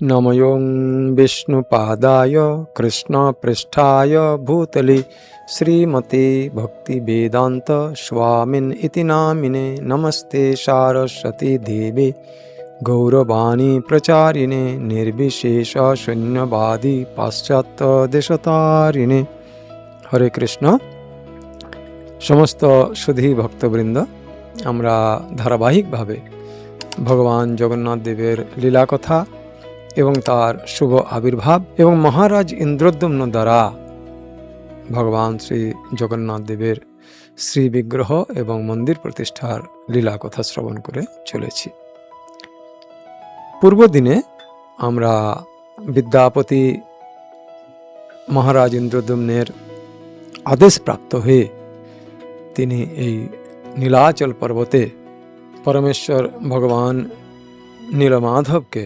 नमयों विष्णुपादाय कृष्णपृष्ठाय भूतले श्रीमते भक्तिवेदांत स्वामिन् इति नामिने। नमस्ते सारस्वती देवे गौरवाणी प्रचारिणे निर्विशेष शून्यवादी पाश्चात्य देशतारिणे। हरे कृष्ण। समस्त सुधी भक्तबृंद, আমরা ধারাবাহিকভাবে ভগবান জগন্নাথ দেবের লীলা কথা এবং তার শুভ আবির্ভাব এবং মহারাজ ইন্দ্রদ্যুম্ন দ্বারা ভগবান শ্রী জগন্নাথ দেবের শ্রী বিগ্রহ এবং মন্দির প্রতিষ্ঠার লীলা কথা শ্রবণ করে চলেছি। পূর্ব দিনে আমরা বিদ্যাপতি মহারাজ ইন্দ্রদ্যুম্নের আদেশ প্রাপ্ত হয়ে তিনি এই নীলাচল পর্বতে পরমেশ্বর ভগবান নীলমাধবকে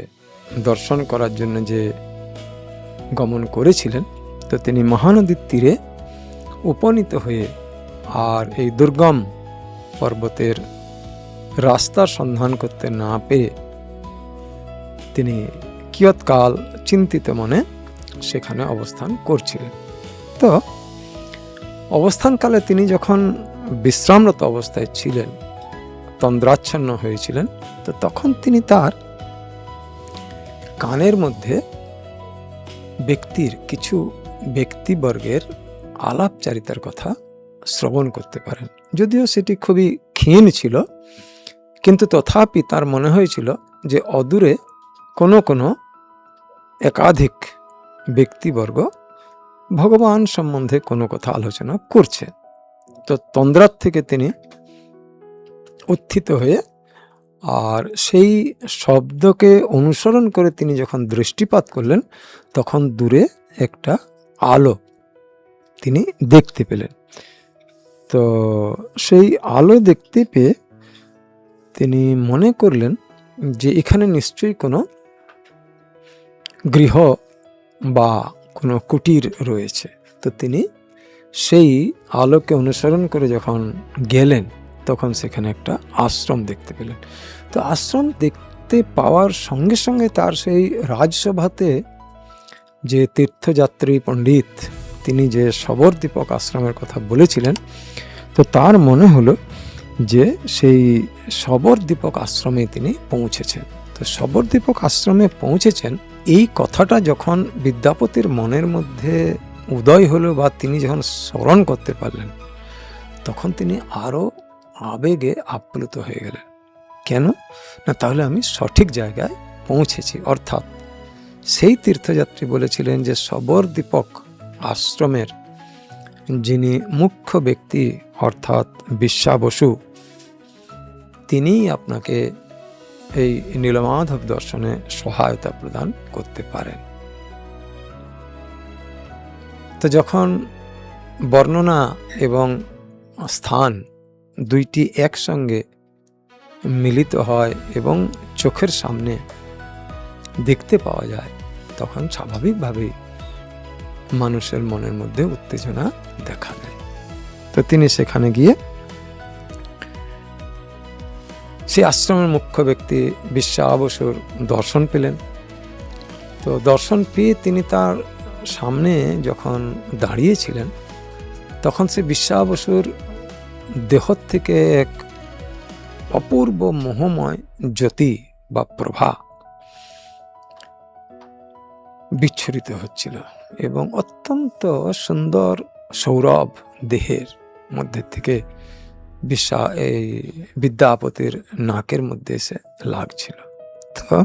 দর্শন করার জন্য যে গমন করেছিলেন, তো তিনি মহানদীর তীরে উপনীত হয়ে আর এই দুর্গম পর্বতের রাস্তার সন্ধান করতে না পেয়ে তিনি কিয়ৎকাল চিন্তিত মনে সেখানে অবস্থান করছিলেন। তো অবস্থানকালে তিনি যখন বিশ্রামরত অবস্থায় ছিলেন, তন্দ্রাচ্ছন্ন হয়েছিলেন, তো তখন তিনি তার কানের মধ্যে কিছু ব্যক্তিবর্গের আলাপচারিতার কথা শ্রবণ করতে পারেন। যদিও সেটি খুবই ক্ষীণ ছিল, কিন্তু তথাপি তার মনে হয়েছিল যে অদূরে কোনো একাধিক ব্যক্তিবর্গ ভগবান সম্বন্ধে কোনো কথা আলোচনা করছে। তো তন্দ্রার থেকে তিনি উত্থিত হয়ে আর সেই শব্দকে অনুসরণ করে তিনি যখন দৃষ্টিপাত করলেন, তখন দূরে একটা আলো তিনি দেখতে পেলেন। তো সেই আলো দেখতে পেয়ে তিনি মনে করলেন যে এখানে নিশ্চয়ই কোনো গৃহ বা কোনো কুটির রয়েছে। তো তিনি সেই আলোকে অনুসরণ করে যখন গেলেন, তখন সেখানে একটা আশ্রম দেখতে পেলেন। তো আশ্রম দেখতে পাওয়ার সঙ্গে সঙ্গে তার সেই রাজসভাতে যে তীর্থযাত্রী পণ্ডিত তিনি যে শবরদীপক আশ্রমের কথা বলেছিলেন, তো তার মনে হলো যে সেই শবরদীপক আশ্রমে তিনি পৌঁছেছেন। তো শবরদীপক আশ্রমে পৌঁছেছেন এই কথাটা যখন বিদ্যাপতির মনের মধ্যে উদয় হলো বা তিনি যখন স্মরণ করতে পারলেন, তখন তিনি আরও আবেগে আপ্লুত হয়ে গেলেন। কেন না, তাহলে আমি সঠিক জায়গায় পৌঁছেছি। অর্থাৎ সেই তীর্থযাত্রী বলেছিলেন যে শবরদীপক আশ্রমের যিনি মুখ্য ব্যক্তি অর্থাৎ বিশ্বা বসু, তিনিই আপনাকে এই নীলমাধব দর্শনে সহায়তা প্রদান করতে পারেন। তো যখন বর্ণনা এবং স্থান দুইটি একসঙ্গে মিলিত হয় এবং চোখের সামনে দেখতে পাওয়া যায়, তখন স্বাভাবিকভাবেই মানুষের মনের মধ্যে উত্তেজনা দেখা দেয়। তো তিনি সেখানে গিয়ে সেই আশ্রমের মুখ্য ব্যক্তি বিশ্বা বসুর দর্শন পেলেন। তো দর্শন পেয়ে তিনি তার সামনে যখন দাঁড়িয়েছিলেন, তখন সে বিশ্বা বসুর দেহ থেকে এক অপূর্ব মোহময় জ্যোতি বা প্রভা বিচ্ছুরিত হচ্ছিল এবং অত্যন্ত সুন্দর সৌরভ দেহের মধ্যে থেকে এই বিদ্যাপতির নাকের মধ্যে এসে লাগছিল। তো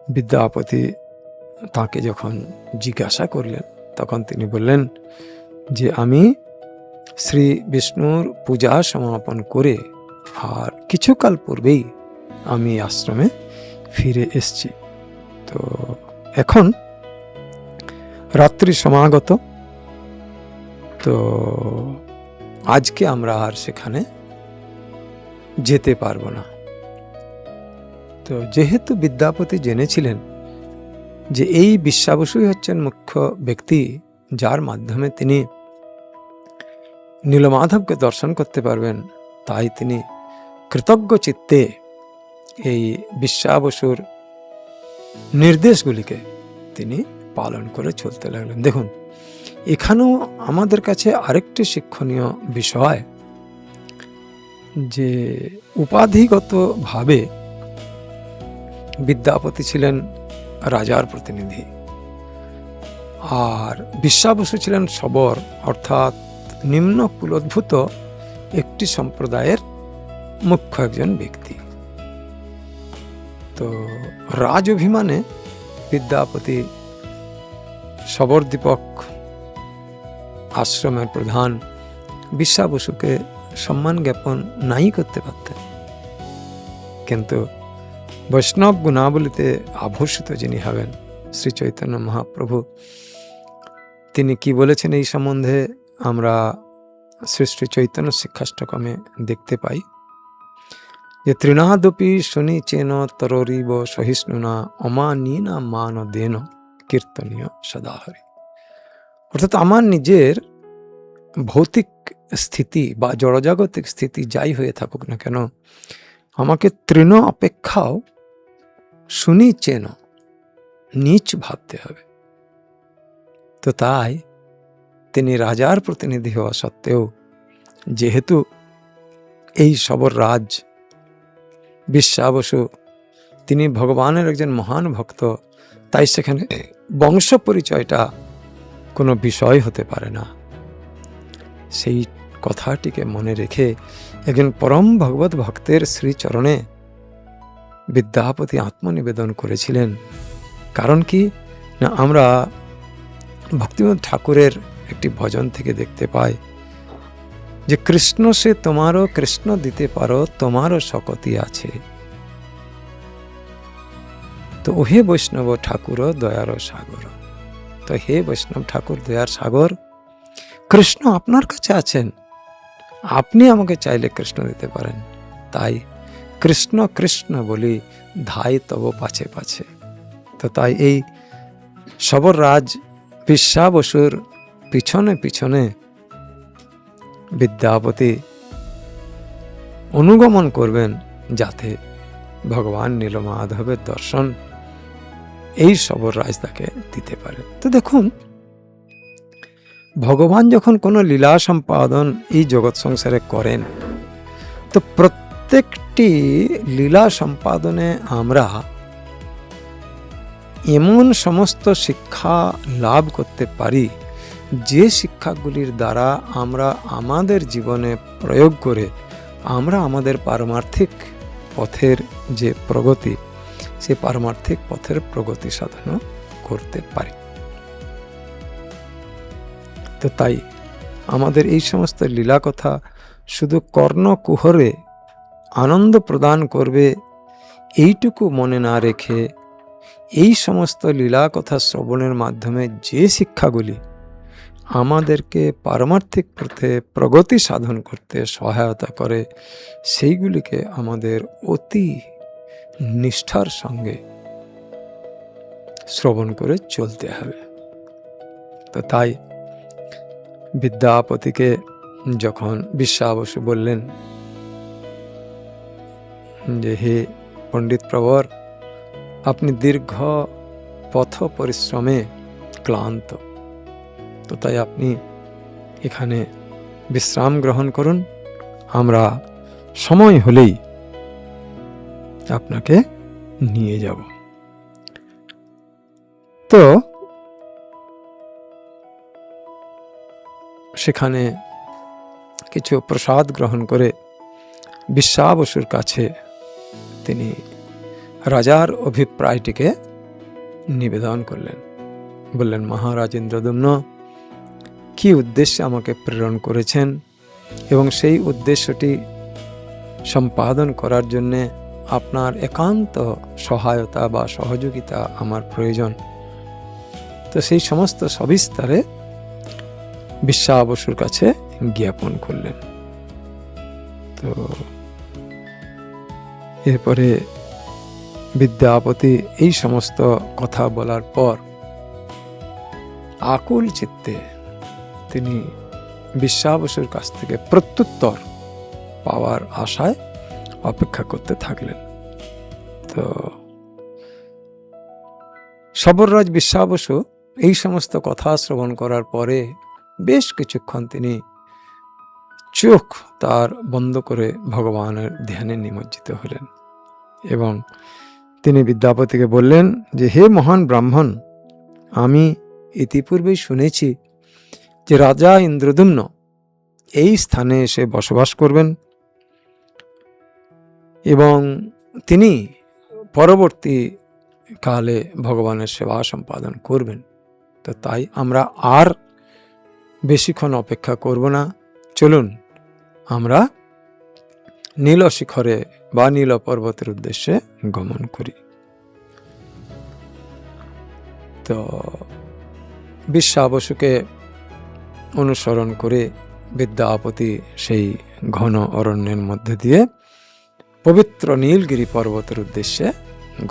বিদ্যাপতি তাকে যখন জিজ্ঞাসা করলেন, তখন তিনি বললেন যে আমি শ্রী বিষ্ণুর পূজা সমাপন করে আর কিছুকাল পূর্বেই আমি আশ্রমে ফিরে এসেছি। তো এখন রাত্রি সমাগত, তো আজকে আমরা আর সেখানে যেতে পারবো না। তো যেহেতু বিদ্যাপতি জেনেছিলেন যে এই বিশ্বা বসুই হচ্ছেন মুখ্য ব্যক্তি যার মাধ্যমে তিনি নীলমাধবকে দর্শন করতে পারবেন, তাই তিনি কৃতজ্ঞ চিত্তে এই বিশ্বা বসুর নির্দেশগুলিকে তিনি পালন করে চলতে লাগলেন। দেখুন, এখানেও আমাদের কাছে আরেকটি শিক্ষণীয় বিষয়, যে উপাধিগতভাবে বিদ্যাপতি ছিলেন রাজার প্রতিনিধি, আর বিশ্বাবসু ছিলেন শবর অর্থাৎ নিম্ন কুলোদ্ভূত একটি সম্প্রদায়ের মুখ্য একজন ব্যক্তি। তো রাজ অভিমানে বিদ্যাপতি শবরদীপক আশ্রমের প্রধান বিশ্বাবসুকে সম্মান জ্ঞাপন নাই করতে পারতেন, কিন্তু বৈষ্ণব গুণাবলীতে আভূষিত যিনি হবেন শ্রী চৈতন্য মহাপ্রভু, তিনি কি বলেছেন এই সম্বন্ধে আমরা শ্রী শ্রী চৈতন্য শিক্ষাষ্টকমে দেখতে পাই, যে তৃণাদপি শুনিচেন তররিব সহিষ্ণুনা অমানীনা মান দেন কীর্তনীয় সদাহরি। অর্থাৎ আমার নিজের ভৌতিক স্থিতি বা জড়জাগতিক স্থিতি যাই হয়ে থাকুক না কেন, আমাকে তৃণ অপেক্ষাও শুনিচেন নীচ ভাবতে হবে। তো তাই তিনি রাজার প্রতিনিধি হওয়া সত্ত্বেও, যেহেতু এই শবর রাজ বিশ্বাবসু তিনি ভগবানের একজন মহান ভক্ত, তাই সেখানে বংশ পরিচয়টা কোনো বিষয় হতে পারে না। সেই কথাটিকে মনে রেখে একজন পরম ভগবত ভক্তের শ্রীচরণে বিদ্যাপতি আত্মনিবেদন করেছিলেন। কারণ কি না, আমরা ভক্তিবিনোদ ঠাকুরের একটি ভজন থেকে দেখতে পাই যে কৃষ্ণ সে তোমারও কৃষ্ণ দিতে পারো, তোমারও শকতি আছে। তো হে বৈষ্ণব ঠাকুর দয়ার সাগর, তো হে বৈষ্ণব ঠাকুর দয়ার সাগর, কৃষ্ণ আপনার কাছে আছেন, আপনি আমাকে চাইলে কৃষ্ণ দিতে পারেন। তাই কৃষ্ণ কৃষ্ণ বলি ধাই তব পাছে পাছে। তো তাই এই শবর রাজ বিশ্বাবসুর পিছনে পিছনে বিদ্যাপতি অনুগমন করবেন, যাতে ভগবান নীলমাধবের দর্শন এই শবর রাজ তাকে দিতে পারে। তো দেখুন, ভগবান যখন কোনো লীলা সম্পাদন এই জগৎ সংসারে করেন, তো প্রত্যেকটি লীলা সম্পাদনে আমরা এমন সমস্ত শিক্ষা লাভ করতে পারি, যে শিক্ষাগুলির দ্বারা আমরা আমাদের জীবনে প্রয়োগ করে আমরা আমাদের পারমার্থিক পথের যে প্রগতি, সে পারমার্থিক পথের প্রগতি সাধন করতে পারি। তো তাই আমাদের এই সমস্ত লীলা কথা শুধু কর্ণকুহরে আনন্দ প্রদান করবে এইটুকু মনে না রেখে, এই সমস্ত লীলা কথা শ্রবণের মাধ্যমে যে শিক্ষাগুলি আমাদেরকে পারমার্থিক পথে প্রগতি সাধন করতে সহায়তা করে, সেইগুলিকে আমাদের অতি নিষ্ঠার সঙ্গে শ্রবণ করে চলতে হবে। তো তাই বিদ্যাপতিকে যখন বিশ্বাবসু বললেন যে হে পণ্ডিত প্রবর, আপনি দীর্ঘ পথ পরিশ্রমে ক্লান্ত, তো তাই আপনি এখানে বিশ্রাম গ্রহণ করুন, আমরা সময় হলেই আপনাকে নিয়ে যাব। তো সেখানে কিছু প্রসাদ গ্রহণ করে বিশ্বাবসুর কাছে তিনি রাজার অভিপ্রায়টিকে নিবেদন করলেন। বললেন, মহারাজ ইন্দ্রদ্যুম্ন কি উদ্দেশ্যে আমাকে প্রেরণ করেছেন, এবং সেই উদ্দেশ্যটি সম্পাদন করার জন্যে আপনার একান্ত সহায়তা বা সহযোগিতা আমার প্রয়োজন। তো সেই সমস্ত সবিস্তারে বিশ্বাবসুর কাছে জ্ঞাপন করলেন। তো এরপরে বিদ্যাপতি এই সমস্ত কথা বলার পর আকুল চিত্তে তিনি বিশ্বাবসুর কাছ থেকে প্রত্যুত্তর পাওয়ার আশায় অপেক্ষা করতে থাকলেন। তো সবররাজ বিশ্বাবসু এই সমস্ত কথা শ্রবণ করার পরে বেশ কিছুক্ষণ তিনি চোখ তার বন্ধ করে ভগবানের ধ্যানে নিমজ্জিত হলেন এবং তিনি বিদ্যাপতিকে বললেন যে, হে মহান ব্রাহ্মণ, আমি ইতিপূর্বেই শুনেছি যে রাজা ইন্দ্রদ্যুম্ন এই স্থানে এসে বসবাস করবেন এবং তিনি পরবর্তী কালে ভগবানের সেবা সম্পাদন করবেন। তো তাই আমরা আর বেশিক্ষণ অপেক্ষা করব না, চলুন আমরা নীল শিখরে বা নীল পর্বতের উদ্দেশ্যে গমন করি। তো বিশ্বাবসুকে অনুসরণ করে বিদ্যাপতি সেই ঘন অরণ্যের মধ্যে দিয়ে পবিত্র নীলগিরি পর্বতের উদ্দেশ্যে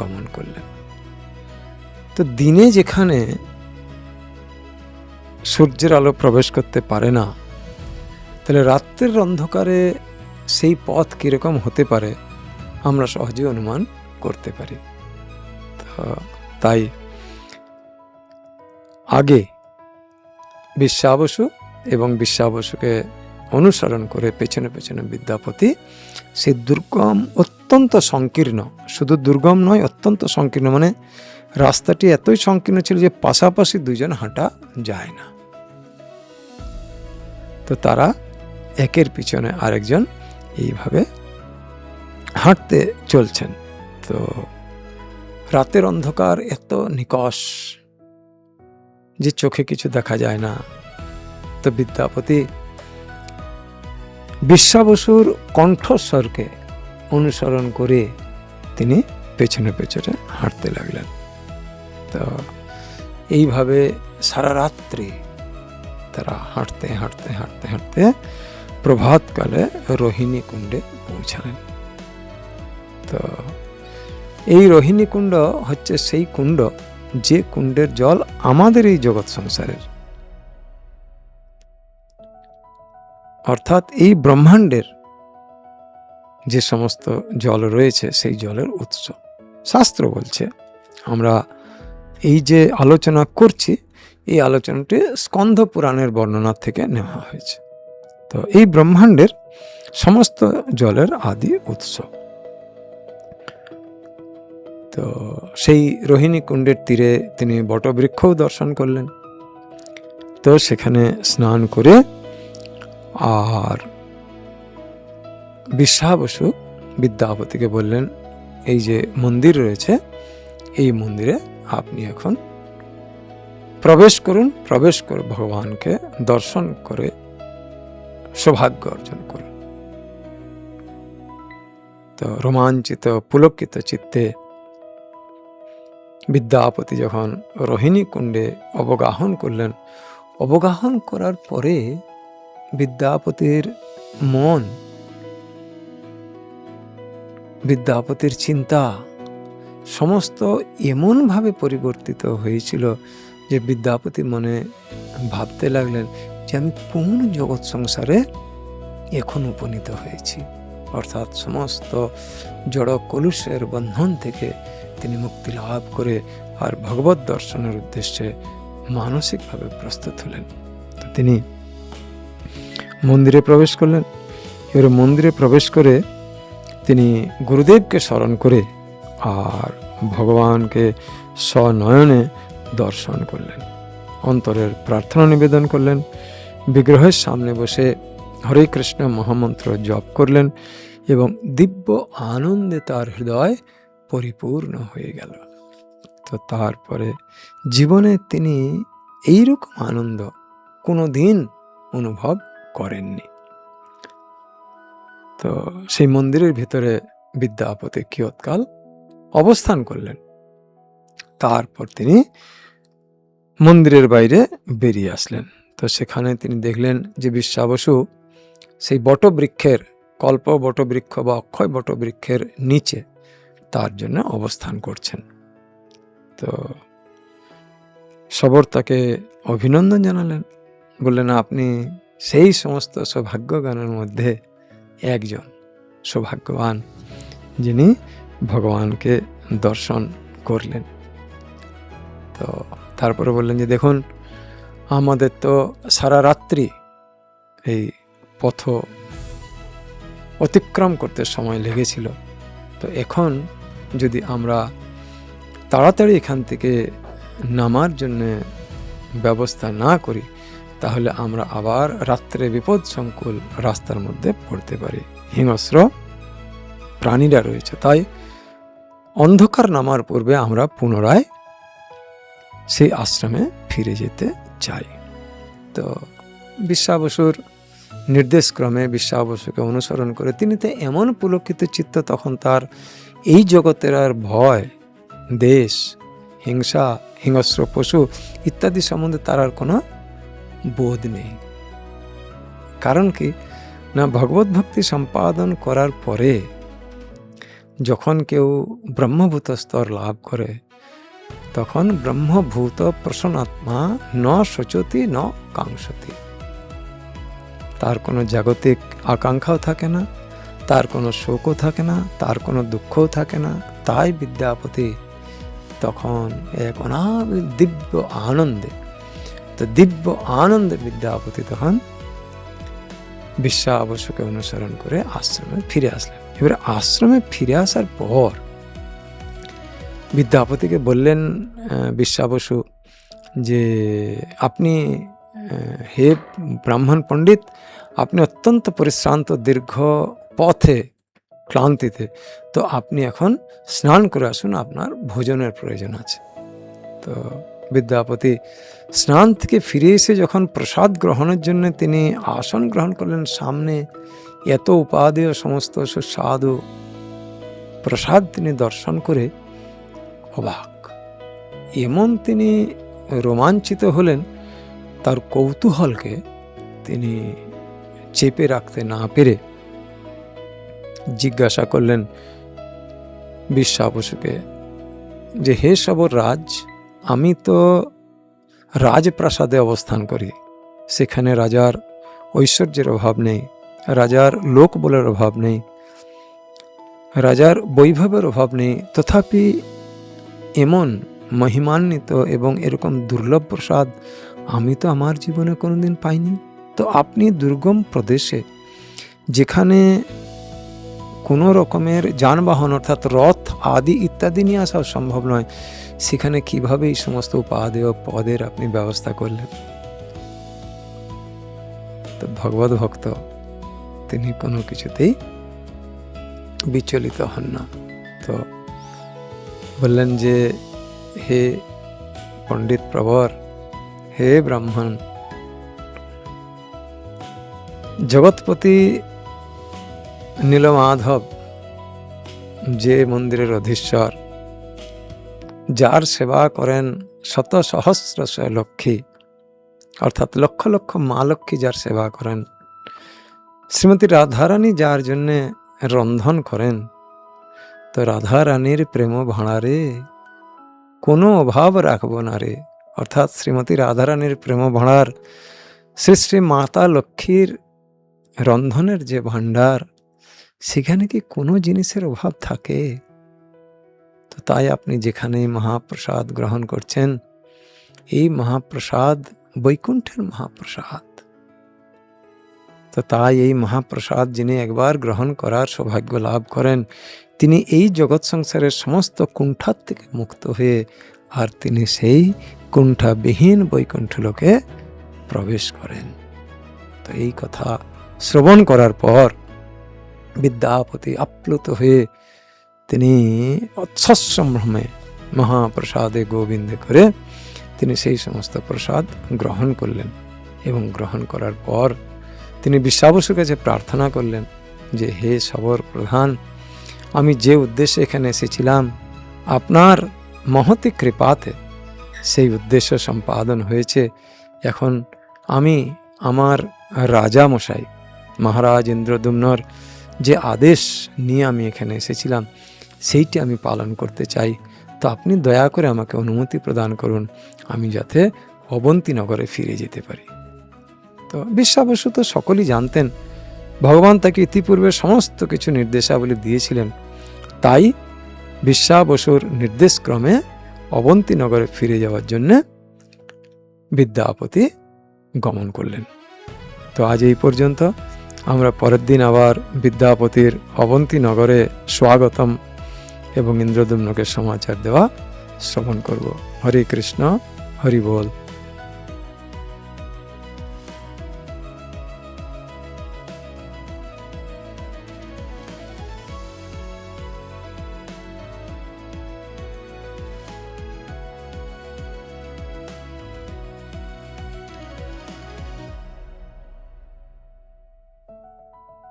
গমন করলেন। তো দিনে যেখানে সূর্যের আলো প্রবেশ করতে পারে না, তাহলে রাত্রের অন্ধকারে সেই পথ কিরকম হতে পারে আমরা সহজে অনুমান করতে পারি। তাই আগে বিশ্বাবসু এবং বিশ্বাবসুকে অনুসরণ করে পেছনে পেছনে বিদ্যাপতি সেই দুর্গম, অত্যন্ত সংকীর্ণ, শুধু দুর্গম নয়, অত্যন্ত সংকীর্ণ, মানে রাস্তাটি এতই সংকীর্ণ ছিল যে পাশাপাশি দুজন হাঁটা যায় না। তো তারা একের পিছনে আরেকজন এইভাবে হাঁটতে চলছেন। তো রাতের অন্ধকার এত নিকষ যে চোখে কিছু দেখা যায় না। তো বিদ্যাপতি বিশ্বাবসুর কণ্ঠস্বরকে অনুসরণ করে তিনি পেছনে পেছনে হাঁটতে লাগলেন। তো এইভাবে সারা রাত্রি তারা হাঁটতে হাঁটতে হাঁটতে হাঁটতে প্রভাতকালে রোহিণী কুণ্ডে পৌঁছালেন। তো এই রোহিণী কুণ্ড হচ্ছে সেই কুণ্ড যে কুণ্ডের জল আমাদের এই জগৎ সংসারের, অর্থাৎ এই ব্রহ্মাণ্ডের যে সমস্ত জল রয়েছে সেই জলের উৎস। শাস্ত্র বলছে, আমরা এই যে আলোচনা করছি এই আলোচনাটি স্কন্ধ পুরাণের বর্ণনা থেকে নেওয়া হয়েছে। তো এই ব্রহ্মাণ্ডের সমস্ত জলের আদি উৎস। তো সেই রোহিণী কুণ্ডের তীরে তিনি বটবৃক্ষও দর্শন করলেন। তো সেখানে স্নান করে আর বিশ্বাবসু বিদ্যাপতিকে বললেন, এই যে মন্দির রয়েছে এই মন্দিরে আপনি এখন প্রবেশ করুন, প্রবেশ করে ভগবানকে দর্শন করে সৌভাগ্য অর্জন করুন। তো রোমাঞ্চিত পুলকিত চিত্তে বিদ্যাপতি যখন রোহিণী কুণ্ডে অবগাহন করলেন, অবগাহন করার পরে বিদ্যাপতির মন, বিদ্যাপতির চিন্তা সমস্ত এমনভাবে পরিবর্তিত হয়েছিল যে বিদ্যাপতি মনে ভাবতে লাগলেন যে আমি কোন জগৎ সংসারে এখন উপনীত হয়েছি। অর্থাৎ সমস্ত জড় কলুষের বন্ধন থেকে তিনি মুক্তি লাভ করে আর ভগবত দর্শনের উদ্দেশ্যে মানসিকভাবে প্রস্তুত হলেন। তো তিনি মন্দিরে প্রবেশ করলেন। এবারে মন্দিরে প্রবেশ করে তিনি গুরুদেবকে স্মরণ করে আর ভগবানকে স্বনয়নে দর্শন করলেন, অন্তরের প্রার্থনা নিবেদন করলেন, বিগ্রহের সামনে বসে হরে কৃষ্ণ মহামন্ত্র জপ করলেন এবং দিব্য আনন্দে তার হৃদয় পরিপূর্ণ হয়ে গেল। তো তারপরে জীবনে তিনি এইরকম আনন্দ কোনো দিন অনুভব করেননি। তো সেই মন্দিরের ভিতরে বিদ্যাপতি কিয়ৎকাল অবস্থান করলেন। তারপর তিনি মন্দিরের বাইরে বেরিয়ে আসলেন। তো সেখানে তিনি দেখলেন যে বিশ্বাবসু সেই বটবৃক্ষের, কল্প বটবৃক্ষ বা অক্ষয় বটবৃক্ষের নিচে তার জন্য অবস্থান করছেন। তো সবর তাকে অভিনন্দন জানালেন, বললেন আপনি সেই সমস্ত সৌভাগ্যবানের মধ্যে একজন সৌভাগ্যবান যিনি ভগবানকে দর্শন করলেন। তো তারপরে বললেন যে দেখুন, আমাদের তো সারা রাত্রি এই পথ অতিক্রম করতে সময় লেগেছিল, তো এখন যদি আমরা তাড়াতাড়ি এখান থেকে নামার জন্য ব্যবস্থা না করি, তাহলে আমরা আবার রাত্রে বিপদ সংকুল রাস্তার মধ্যে পড়তে পারি, হিংস্র প্রাণীরা রয়েছে। তাই অন্ধকার নামার পূর্বে আমরা পুনরায় সেই আশ্রমে ফিরে যেতে চাই। তো বিশ্বাবসুর নির্দেশক্রমে বিশ্বাবসুকে অনুসরণ করে তিনি তো এমন পুলকিত চিত্ত, তখন তার এই জগতের আর ভয়, দেশ, হিংসা, হিংস্র পশু ইত্যাদি সম্বন্ধে তার আর কোনো বোধ নেই। কারণ কি না, ভগবত ভক্তি সম্পাদন করার পরে যখন কেউ ব্রহ্মভূত স্তর লাভ করে, তখন ব্রহ্মভূত প্রসন্নাত্মা ন শোচতি ন কাঙ্ক্ষতি। তার কোনো জাগতিক আকাঙ্ক্ষাও থাকে না, তার কোনো শোকও থাকে না, তার কোনো দুঃখও থাকে না। তাই বিদ্যাপতি তখন এক অনাবিল দিব্য আনন্দে, তো দিব্য আনন্দে বিদ্যাপতি তখন বিশ্বাবসুকে অনুসরণ করে আশ্রমে ফিরে আসলেন। এবারে আশ্রমে ফিরে আসার পর বিদ্যাপতিকে বললেন বিশ্বাবসু যে আপনি, হে ব্রাহ্মণ পণ্ডিত, আপনি অত্যন্ত পরিশ্রান্ত, দীর্ঘ পথে, ক্লান্তিতে, তো আপনি এখন স্নান করে আসুন, আপনার ভোজনের প্রয়োজন আছে। তো বিদ্যাপতি স্নান থেকে ফিরে এসে যখন প্রসাদ গ্রহণের জন্য তিনি আসন গ্রহণ করলেন, সামনে এত উপাদেয় সমস্ত সুস্বাদু প্রসাদ তিনি দর্শন করে অবাক, এমন তিনি রোমাঞ্চিত হলেন, তার কৌতূহলকে তিনি চেপে রাখতে না পেরে জিজ্ঞাসা করলেন বিশ্বাবসুকে যে হে সবর রাজ, আমি তো রাজপ্রাসাদে অবস্থান করি, সেখানে রাজার ঐশ্বর্যের অভাব নেই, রাজার লোক বলের অভাব নেই, রাজার বৈভবের অভাব নেই, তথাপি এমন মহিমান্বিত এবং এরকম দুর্লভ প্রসাদ আমি তো আমার জীবনে কোনোদিন পাইনি। তো আপনি দুর্গম প্রদেশে, যেখানে কোনো রকমের যানবাহন অর্থাৎ রথ আদি ইত্যাদি নিয়ে আসা সম্ভব নয়, সেখানে কিভাবে এই সমস্ত উপাদেয় পদের আপনি ব্যবস্থা করলেন? তো ভগবত ভক্ত তিনি কোনো কিছুতেই বিচলিত হন না। তো বললেন যে হে পণ্ডিত প্রবর, হে ব্রাহ্মণ, জগৎপতি নীলমাধব যে মন্দিরের অধীশ্বর, যার সেবা করেন শত সহস্র লক্ষ্মী, অর্থাৎ লক্ষ লক্ষ মা লক্ষ্মী যার সেবা করেন, শ্রীমতী রাধারানী যার জন্যে রন্ধন করেন, তো রাধারানীর প্রেম ভাঁড়ারে কোনো অভাব রাখবো না রে। অর্থাৎ শ্রীমতী রাধারানীর প্রেম ভাঁড়ার, শ্রী শ্রী মাতা লক্ষ্মীর রন্ধনের যে ভাণ্ডার, সেখানে কি কোনো জিনিসের অভাব থাকে? তো তাই আপনি যেখানে মহাপ্রসাদ গ্রহণ করছেন, এই মহাপ্রসাদ বৈকুণ্ঠের মহাপ্রসাদ। তো তাই এই মহাপ্রসাদ যিনি একবার গ্রহণ করার সৌভাগ্য লাভ করেন, তিনি এই জগৎ সংসারের সমস্ত কুণ্ঠার থেকে মুক্ত হয়ে আর তিনি সেই কুণ্ঠাবিহীন বৈকুণ্ঠ লোকে প্রবেশ করেন। তো এই কথা শ্রবণ করার পর বিদ্যাপতি আপ্লুত হয়ে তিনি সসম্ভ্রমে মহাপ্রসাদে গোবিন্দে করে তিনি সেই সমস্ত প্রসাদ গ্রহণ করলেন। এবং গ্রহণ করার পর তিনি বিশ্বাবসুর কাছে প্রার্থনা করলেন যে হে সবর প্রধান, আমি যে উদ্দেশ্যে এখানে এসেছিলাম, আপনার মহতি কৃপাতে সেই উদ্দেশ্য সম্পাদন হয়েছে। এখন আমি আমার রাজা মশাই মহারাজ ইন্দ্রদ্যুম্নর যে আদেশ নিয়ে আমি এখানে এসেছিলাম, সেইটি আমি পালন করতে চাই। তো আপনি দয়া করে আমাকে অনুমতি প্রদান করুন, আমি যাতে অবন্তীনগরে ফিরে যেতে পারি। তো বিশ্বাবসু তো সকলেই জানতেন, ভগবান তাকে ইতিপূর্বে সমস্ত কিছু নির্দেশাবলী দিয়েছিলেন। তাই বিশ্বাবসুর নির্দেশক্রমে অবন্তীনগরে ফিরে যাওয়ার জন্যে বিদ্যাপতি গমন করলেন। তো আজ এই পর্যন্ত। আমরা পরের দিন আবার বিদ্যাপতির অবন্তীনগরে স্বাগতম এবং ইন্দ্রদ্যুম্নকে সমাচার দেওয়া শ্রবণ করব। হরে কৃষ্ণ, হরি বল।